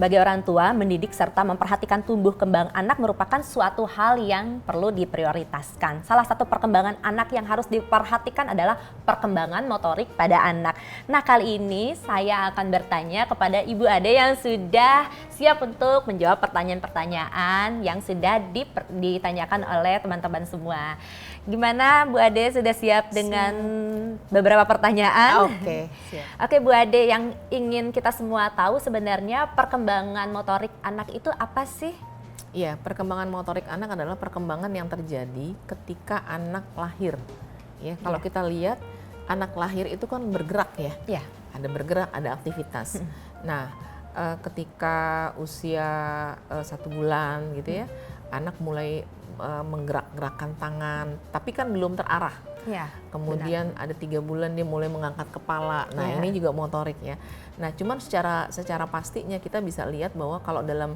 Sebagai orang tua, mendidik serta memperhatikan tumbuh kembang anak merupakan suatu hal yang perlu diprioritaskan. Salah satu perkembangan anak yang harus diperhatikan adalah perkembangan motorik pada anak. Nah, kali ini saya akan bertanya kepada Ibu Ade yang sudah siap untuk menjawab pertanyaan-pertanyaan yang sudah ditanyakan oleh teman-teman semua. Gimana Bu Ade, sudah siap dengan beberapa pertanyaan? Oke, siap. Oke Bu Ade, yang ingin kita semua tahu sebenarnya perkembangan motorik anak itu apa sih? Iya, perkembangan motorik anak adalah perkembangan yang terjadi ketika anak lahir. Ya, kalau kita lihat anak lahir itu kan bergerak ya. Iya. Ada bergerak, ada aktivitas. Nah, ketika usia 1 bulan gitu ya, anak mulai menggerak-gerakkan tangan, tapi kan belum terarah. Iya. Kemudian ada 3 bulan dia mulai mengangkat kepala. Nah, ini juga motorik ya. Nah, cuman secara pastinya kita bisa lihat bahwa kalau dalam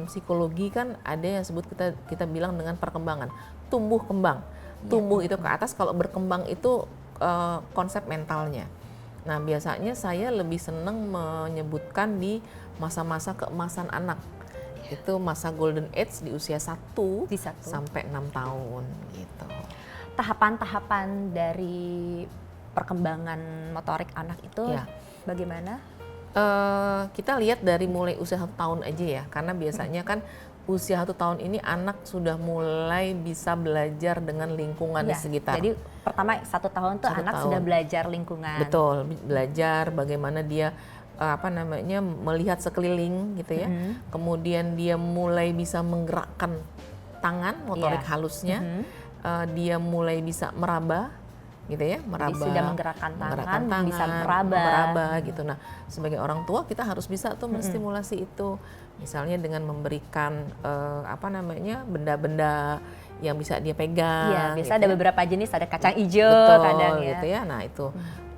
psikologi kan ada yang sebut kita bilang dengan perkembangan tumbuh kembang. Tumbuh itu ke atas, kalau berkembang itu konsep mentalnya. Nah, biasanya saya lebih senang menyebutkan di masa-masa keemasan anak. Itu masa golden age di usia 1 sampai 6 tahun gitu. Tahapan-tahapan dari perkembangan motorik anak itu bagaimana? Kita lihat dari mulai usia 1 tahun aja ya, karena biasanya kan usia 1 tahun ini anak sudah mulai bisa belajar dengan lingkungan di sekitar. Jadi pertama 1 tahun tuh anak sudah belajar lingkungan. Betul, belajar bagaimana dia melihat sekeliling gitu ya. Kemudian dia mulai bisa menggerakkan tangan, motorik halusnya. Dia mulai bisa meraba gitu ya, meraba. Jadi sudah menggerakkan tangan, bisa meraba gitu. Nah, sebagai orang tua kita harus bisa tuh menstimulasi itu. Misalnya dengan memberikan benda-benda yang bisa dia pegang. Iya, biasa ada beberapa jenis, ada kacang hijau kadang ya. Gitu ya. Nah, itu.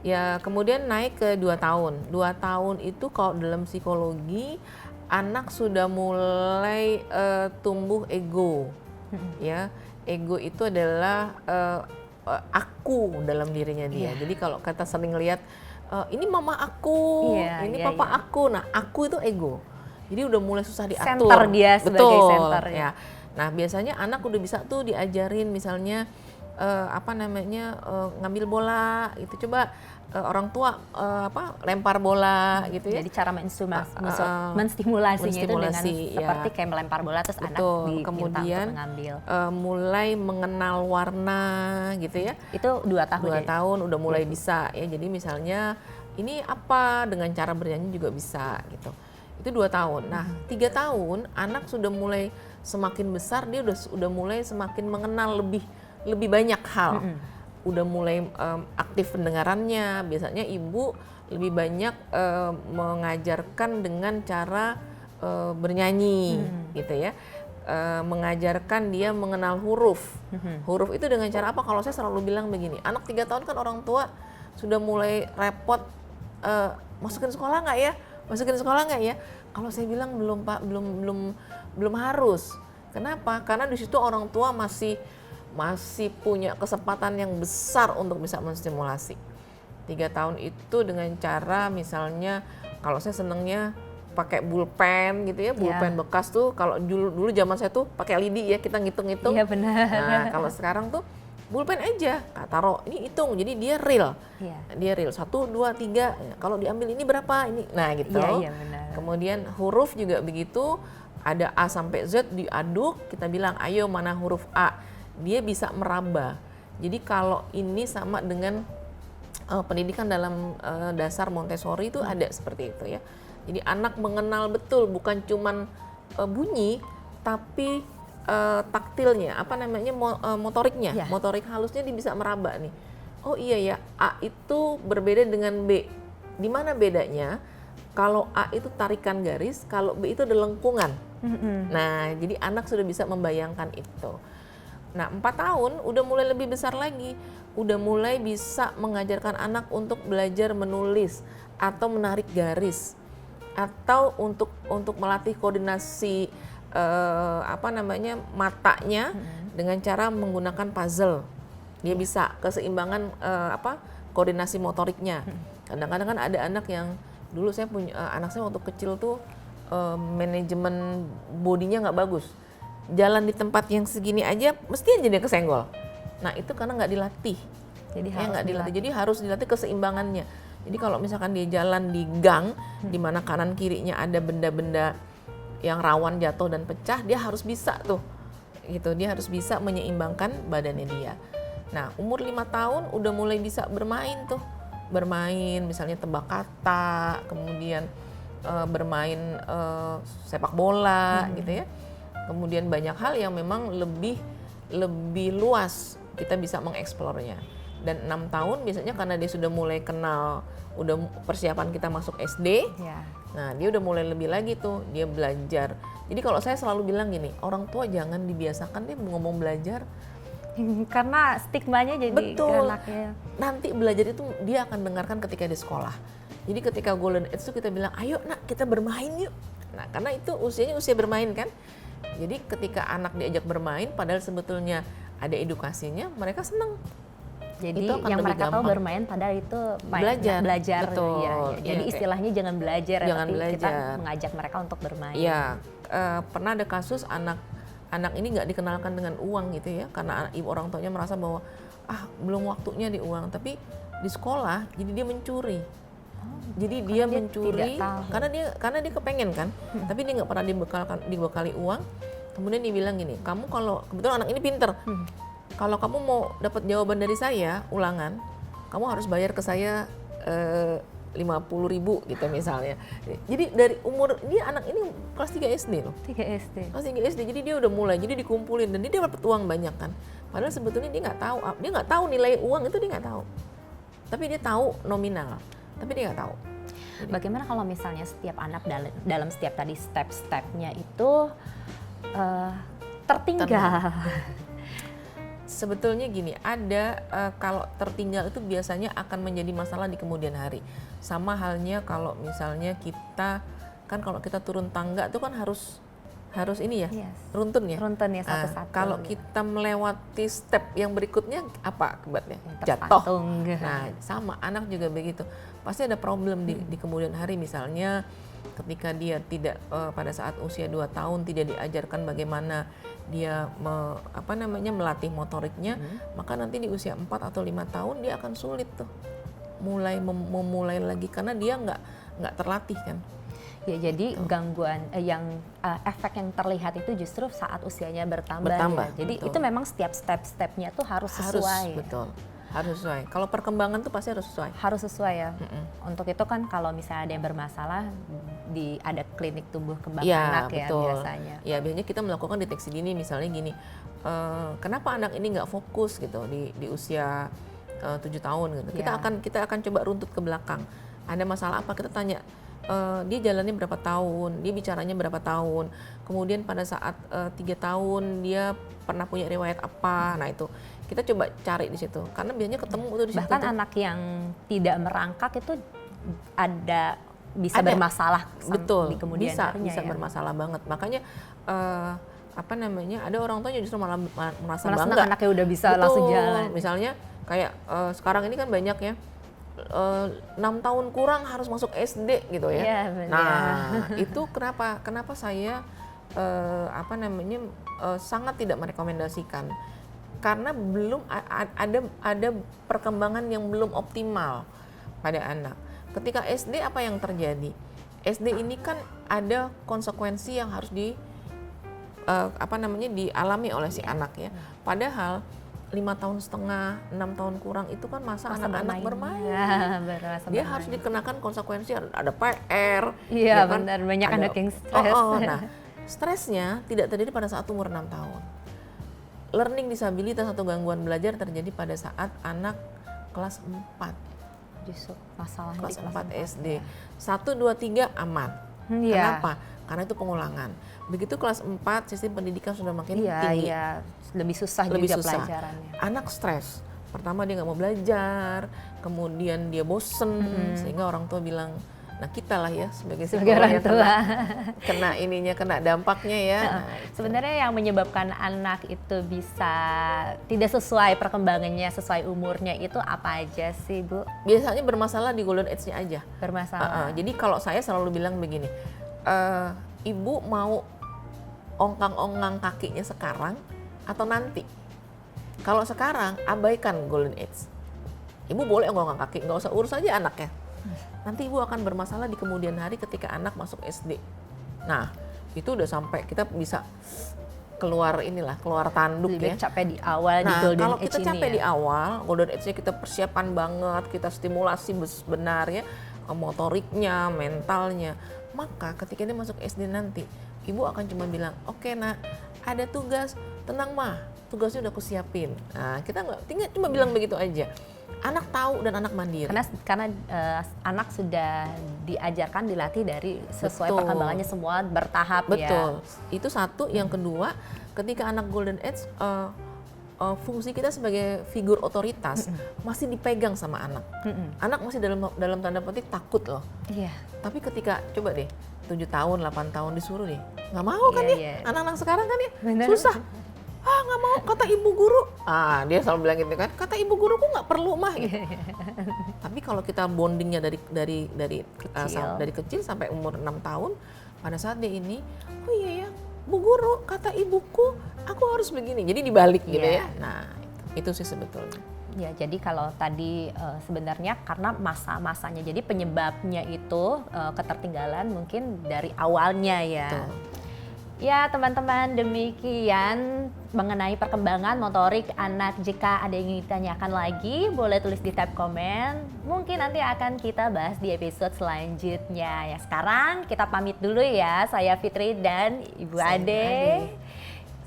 Ya, kemudian naik ke 2 tahun. 2 tahun itu kalau dalam psikologi anak sudah mulai tumbuh ego. Ya, ego itu adalah aku dalam dirinya dia. Jadi kalau kita sering lihat ini mama aku, ini papa aku. Nah, aku itu ego. Jadi udah mulai susah diatur. Center dia sebagai center ya. Nah, biasanya anak udah bisa tuh diajarin misalnya ngambil bola itu, coba orang tua lempar bola gitu ya. Jadi cara menstimulasinya itu dengan seperti kayak melempar bola terus anak diminta kemudian untuk mengambil. Mulai mengenal warna gitu ya. Itu 2 tahun. 2 tahun udah mulai bisa ya. Jadi misalnya ini apa, dengan cara bernyanyi juga bisa gitu. Itu 2 tahun. Nah, 3 tahun anak sudah mulai semakin besar, dia udah mulai semakin mengenal lebih banyak hal. Udah mulai aktif pendengarannya. Biasanya ibu lebih banyak mengajarkan dengan cara bernyanyi gitu ya. Mengajarkan dia mengenal huruf. Huruf itu dengan cara apa? Kalau saya selalu bilang begini, anak 3 tahun kan orang tua sudah mulai repot, masukin sekolah nggak ya? Masukin sekolah nggak ya? Kalau saya bilang belum Pak, belum harus. Kenapa? Karena di situ orang tua masih punya kesempatan yang besar untuk bisa menstimulasi. 3 tahun itu dengan cara misalnya, kalau saya senengnya pakai bulpen gitu ya, bulpen bekas tuh. Kalau dulu zaman saya tuh pakai lidi ya, kita ngitung-ngitung. Iya benar. Nah, kalau sekarang tuh bulpen aja, taruh ini hitung, jadi dia real. Dia real 1, 2, 3. Kalau diambil ini berapa ini, nah gitu. Iya, benar. Kemudian huruf juga begitu, ada A sampai Z diaduk, kita bilang ayo mana huruf A. Dia bisa meraba. Jadi kalau ini sama dengan pendidikan dalam dasar Montessori itu ada seperti itu ya. Jadi anak mengenal betul, bukan cuman bunyi, tapi taktilnya, motoriknya, motorik halusnya dia bisa meraba nih. Oh iya ya, A itu berbeda dengan B. Di mana bedanya? Kalau A itu tarikan garis, kalau B itu ada lengkungan. Nah, jadi anak sudah bisa membayangkan itu. Nah, 4 tahun udah mulai lebih besar lagi, udah mulai bisa mengajarkan anak untuk belajar menulis atau menarik garis, atau untuk melatih koordinasi matanya dengan cara menggunakan puzzle. Dia bisa keseimbangan koordinasi motoriknya. Kadang-kadang kan ada anak yang dulu saya punya anak saya waktu kecil tuh manajemen bodinya nggak bagus. Jalan di tempat yang segini aja mesti aja dia kesenggol. Nah itu karena nggak dilatih. Jadi Ya, harus nggak dilatih. dilatih. Jadi harus dilatih keseimbangannya. Jadi kalau misalkan dia jalan di gang, di mana kanan kirinya ada benda-benda yang rawan jatuh dan pecah, dia harus bisa tuh, gitu. Dia harus bisa menyeimbangkan badannya dia. Nah umur 5 tahun udah mulai bisa bermain tuh, bermain misalnya tebak kata, kemudian bermain sepak bola, gitu ya. Kemudian banyak hal yang memang lebih luas kita bisa mengeksplornya. Dan 6 tahun biasanya karena dia sudah mulai kenal, udah persiapan kita masuk SD, Ya. nah dia udah mulai lebih lagi tuh, dia belajar. Jadi kalau saya selalu bilang gini, orang tua jangan dibiasakan dia ngomong belajar. Karena stigmanya jadi ke Betul. anaknya. Nanti belajar itu dia akan dengarkan ketika di sekolah. Jadi ketika golden age itu kita bilang, ayo nak kita bermain yuk. Nah karena itu usianya usia bermain kan. Jadi ketika anak diajak bermain, padahal sebetulnya ada edukasinya, mereka senang. Jadi Itu akan yang lebih mereka tahu gampang. bermain padahal itu Belajar. Betul. Ya, ya. Jadi Iya, kayak- istilahnya jangan belajar ya, Jangan tapi kita belajar. mengajak mereka untuk bermain. Iya, pernah ada kasus anak ini nggak dikenalkan dengan uang gitu ya, karena ibu orang tuanya merasa bahwa belum waktunya di uang, tapi di sekolah jadi dia mencuri. Jadi dia dia mencuri tidak tahu. karena dia kepengen kan, tapi dia nggak pernah dibekali uang. Kemudian dia bilang gini, kamu kalau kebetulan anak ini pinter, kalau kamu mau dapat jawaban dari saya ulangan, kamu harus bayar ke saya 50.000 gitu misalnya. Jadi dari umur dia anak ini kelas 3 SD loh. 3 SD. Kelas 3 SD, jadi dia udah mulai, jadi dikumpulin dan dia dapat uang banyak kan. Padahal sebetulnya dia nggak tahu nilai uang itu, dia nggak tahu. Tapi dia tahu nominal, tapi dia nggak tahu. Bagaimana kalau misalnya setiap anak dalam setiap tadi step-stepnya itu tertinggal? Sebetulnya gini, ada kalau tertinggal itu biasanya akan menjadi masalah di kemudian hari. Sama halnya kalau misalnya kita kan kalau kita turun tangga itu kan harus ini ya, Yes. runtun ya. Runtun ya satu-satu. Kalau kita melewati step yang berikutnya apa akibatnya? Terpatung. Jatuh. Nah, sama anak juga begitu. Pasti ada problem di kemudian hari, misalnya ketika dia tidak pada saat usia 2 tahun tidak diajarkan bagaimana dia melatih motoriknya, maka nanti di usia 4 atau 5 tahun dia akan sulit tuh memulai lagi karena dia nggak terlatih kan. Ya, jadi gangguan efek yang terlihat itu justru saat usianya bertambah. Ya. Jadi betul. itu memang setiap step-stepnya tuh harus sesuai. Betul. Harus sesuai. Kalau perkembangan tuh pasti harus sesuai. Harus sesuai ya. Untuk itu kan kalau misalnya ada yang bermasalah ada klinik tumbuh kembang anak ya biasanya. Ya biasanya kita melakukan deteksi dini, misalnya gini, kenapa anak ini nggak fokus gitu di usia 7 tahun gitu. Kita akan coba runtut ke belakang. Ada masalah apa? Kita tanya. Dia jalannya berapa tahun, dia bicaranya berapa tahun, kemudian pada saat 3 tahun dia pernah punya riwayat apa. Nah itu kita coba cari di situ, karena biasanya ketemu tuh di situ. Bahkan anak yang tidak merangkak itu bisa bermasalah betul, di kemudian harinya bisa ya. bermasalah banget. Makanya ada orang tuanya justru malah merasa Malah senang bangga anaknya udah bisa betul, langsung jalan. Misalnya kayak sekarang ini kan banyak ya 6 tahun kurang harus masuk SD gitu ya. Iya, benar. Nah, itu kenapa saya sangat tidak merekomendasikan. Karena belum ada perkembangan yang belum optimal pada anak. Ketika SD apa yang terjadi? SD ini kan ada konsekuensi yang harus dialami oleh si anak ya. Padahal 5 tahun setengah, 6 tahun kurang itu kan masa anak-anak bermain. Dia harus dikenakan konsekuensi, ada PR. Iya ya kan? benar, banyak anak yang stres. Nah, stresnya tidak terjadi pada saat umur 6 tahun. Learning disabilitas atau gangguan belajar terjadi pada saat anak kelas 4. Justru masalahnya Kelas di 4 SD. 1, 2, 3 aman. Iya. Kenapa? Karena itu pengulangan. Begitu kelas 4 sistem pendidikan sudah makin tinggi. Iya, lebih susah Lebih juga susah. pelajarannya. Anak stres. Pertama dia nggak mau belajar, kemudian dia bosen, sehingga orang tua bilang, nah kita lah ya sebagai orang tua kena dampaknya ya. Sebenarnya yang menyebabkan anak itu bisa tidak sesuai perkembangannya, sesuai umurnya itu apa aja sih, Bu? Biasanya bermasalah di golden age-nya aja. Bermasalah. Jadi kalau saya selalu bilang begini, ibu mau ongkang-ongkang kakinya sekarang atau nanti. Kalau sekarang abaikan golden age. Ibu boleh ongkang kaki, nggak usah urus aja anaknya. Nanti ibu akan bermasalah di kemudian hari ketika anak masuk SD. Nah, itu udah sampai kita bisa keluar tanduk Lebih ya. capek di awal di Nah, golden kalau age kita ini capek ya. di awal, golden age-nya kita persiapkan banget, kita stimulasi benar ya, motoriknya, mentalnya. Maka ketika dia masuk SD nanti, ibu akan cuma bilang, oke nak, ada tugas, tenang mah, tugasnya udah aku siapin. Nah, kita nggak, tinggal cuma bilang begitu aja. Anak tahu dan anak mandiri. Karena anak sudah diajarkan, dilatih dari sesuai Betul. perkembangannya semua bertahap ya. Betul. Itu satu. Yang kedua, ketika anak golden age, fungsi kita sebagai figur otoritas masih dipegang sama anak. Anak masih dalam tanda petik takut loh. Iya. Tapi ketika coba deh 7 tahun, 8 tahun disuruh deh, nggak mau kan ya? Iya. Anak-anak sekarang kan ya Bener. susah. Nggak mau, kata ibu guru. Dia selalu bilang gitu kan, kata ibu guruku nggak perlu mah gitu. Tapi kalau kita bondingnya dari kecil sampai umur 6 tahun, pada saat dia ini, oh iya ya, Bu Guru, kata ibuku, aku harus begini. Jadi dibalik gitu Iya. ya. Nah, itu sih sebetulnya. Ya, jadi kalau tadi sebenarnya karena masa-masanya, jadi penyebabnya itu ketertinggalan mungkin dari awalnya ya. Betul. Ya teman-teman, demikian mengenai perkembangan motorik anak. Jika ada yang ingin ditanyakan lagi, boleh tulis di tab komen. Mungkin nanti akan kita bahas di episode selanjutnya. Ya sekarang kita pamit dulu ya. Saya Fitri dan Ibu Saya Ade. Ade.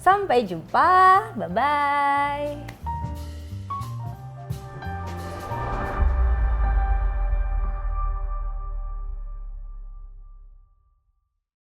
Sampai jumpa, bye-bye.